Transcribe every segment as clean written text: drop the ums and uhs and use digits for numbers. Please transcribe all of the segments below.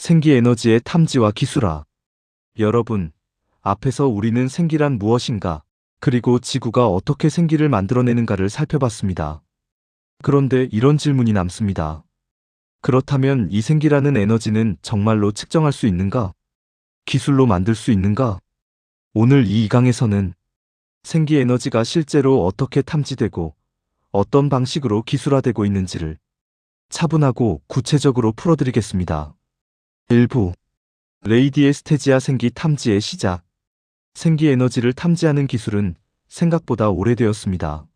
생기에너지의 탐지와 기술화. 여러분, 앞에서 우리는 생기란 무엇인가, 그리고 지구가 어떻게 생기를 만들어내는가를 살펴봤습니다. 그런데 이런 질문이 남습니다. 그렇다면 이 생기라는 에너지는 정말로 측정할 수 있는가? 기술로 만들 수 있는가? 오늘 이 2강에서는 생기 에너지가 실제로 어떻게 탐지되고 어떤 방식으로 기술화되고 있는지를 차분하고 구체적으로 풀어드리겠습니다. 1부. 레이디에스테지아 생기 탐지의 시작. 생기 에너지를 탐지하는 기술은 생각보다 오래되었습니다.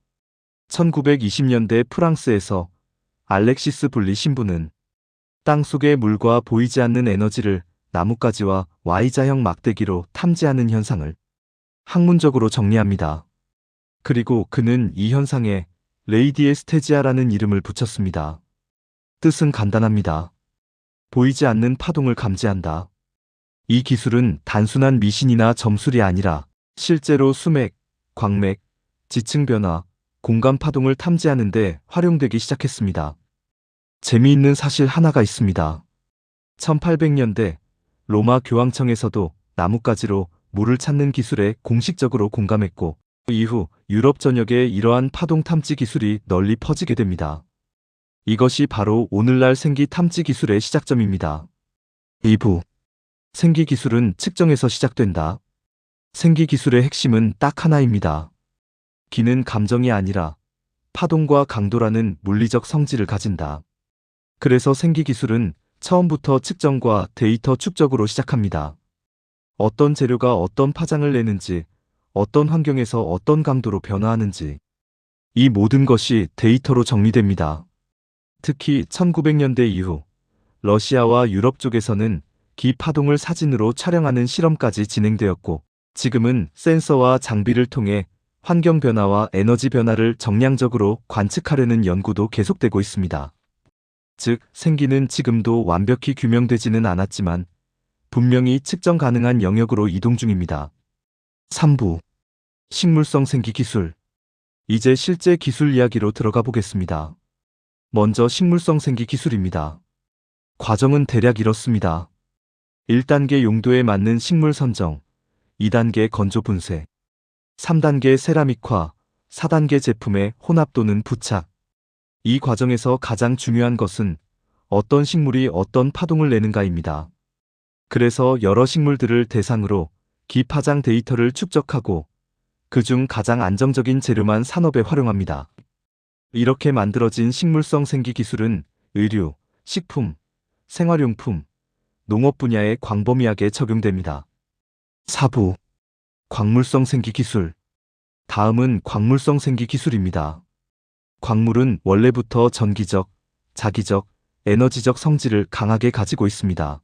1920년대 프랑스에서 알렉시스 블리 신부는 땅속의 물과 보이지 않는 에너지를 나뭇가지와 Y자형 막대기로 탐지하는 현상을 학문적으로 정리합니다. 그리고 그는 이 현상에 레이디에스테지아라는 이름을 붙였습니다. 뜻은 간단합니다. 보이지 않는 파동을 감지한다. 이 기술은 단순한 미신이나 점술이 아니라 실제로 수맥, 광맥, 지층 변화, 공간 파동을 탐지하는 데 활용되기 시작했습니다. 재미있는 사실 하나가 있습니다. 1800년대 로마 교황청에서도 나뭇가지로 물을 찾는 기술에 공식적으로 공감했고, 이후 유럽 전역에 이러한 파동 탐지 기술이 널리 퍼지게 됩니다. 이것이 바로 오늘날 생기 탐지 기술의 시작점입니다. 2부. 생기 기술은 측정에서 시작된다. 생기 기술의 핵심은 딱 하나입니다. 기는 감정이 아니라 파동과 강도라는 물리적 성질을 가진다. 그래서 생기 기술은 처음부터 측정과 데이터 축적으로 시작합니다. 어떤 재료가 어떤 파장을 내는지, 어떤 환경에서 어떤 강도로 변화하는지, 이 모든 것이 데이터로 정리됩니다. 특히 1900년대 이후 러시아와 유럽 쪽에서는 기 파동을 사진으로 촬영하는 실험까지 진행되었고, 지금은 센서와 장비를 통해 환경 변화와 에너지 변화를 정량적으로 관측하려는 연구도 계속되고 있습니다. 즉, 생기는 지금도 완벽히 규명되지는 않았지만 분명히 측정 가능한 영역으로 이동 중입니다. 3부. 식물성 생기 기술. 이제 실제 기술 이야기로 들어가 보겠습니다. 먼저 식물성 생기 기술입니다. 과정은 대략 이렇습니다. 1단계 용도에 맞는 식물 선정, 2단계 건조 분쇄, 3단계 세라믹화, 4단계 제품의 혼합 또는 부착. 이 과정에서 가장 중요한 것은 어떤 식물이 어떤 파동을 내는가입니다. 그래서 여러 식물들을 대상으로 기파장 데이터를 축적하고 그중 가장 안정적인 재료만 산업에 활용합니다. 이렇게 만들어진 식물성 생기 기술은 의류, 식품, 생활용품, 농업 분야에 광범위하게 적용됩니다. 4부. 광물성 생기 기술. 다음은 광물성 생기 기술입니다. 광물은 원래부터 전기적, 자기적, 에너지적 성질을 강하게 가지고 있습니다.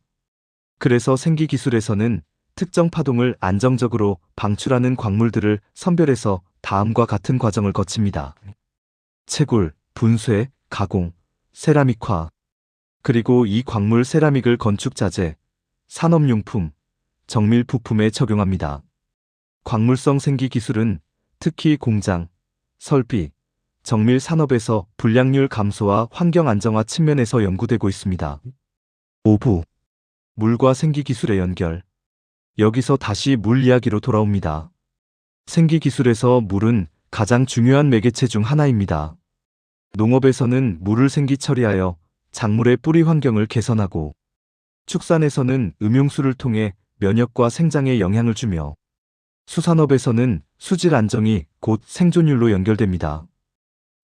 그래서 생기 기술에서는 특정 파동을 안정적으로 방출하는 광물들을 선별해서 다음과 같은 과정을 거칩니다. 채굴, 분쇄, 가공, 세라믹화. 그리고 이 광물 세라믹을 건축자재, 산업용품, 정밀 부품에 적용합니다. 광물성 생기 기술은 특히 공장, 설비, 정밀 산업에서 불량률 감소와 환경 안정화 측면에서 연구되고 있습니다. 5부. 물과 생기 기술의 연결. 여기서 다시 물 이야기로 돌아옵니다. 생기 기술에서 물은 가장 중요한 매개체 중 하나입니다. 농업에서는 물을 생기 처리하여 작물의 뿌리 환경을 개선하고, 축산에서는 음용수를 통해 면역과 생장에 영향을 주며, 수산업에서는 수질 안정이 곧 생존율로 연결됩니다.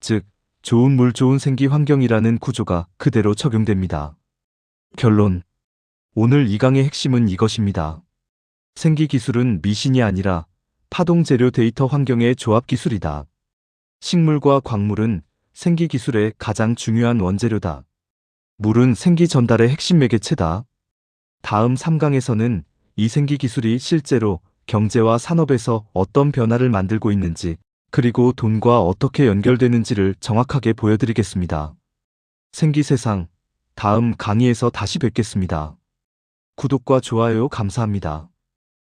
즉, 좋은 물 좋은 생기 환경이라는 구조가 그대로 적용됩니다. 결론. 오늘 2강의 핵심은 이것입니다. 생기 기술은 미신이 아니라 파동 재료 데이터 환경의 조합 기술이다. 식물과 광물은 생기 기술의 가장 중요한 원재료다. 물은 생기 전달의 핵심 매개체다. 다음 3강에서는 이 생기 기술이 실제로 경제와 산업에서 어떤 변화를 만들고 있는지, 그리고 돈과 어떻게 연결되는지를 정확하게 보여드리겠습니다. 생기세상, 다음 강의에서 다시 뵙겠습니다. 구독과 좋아요 감사합니다.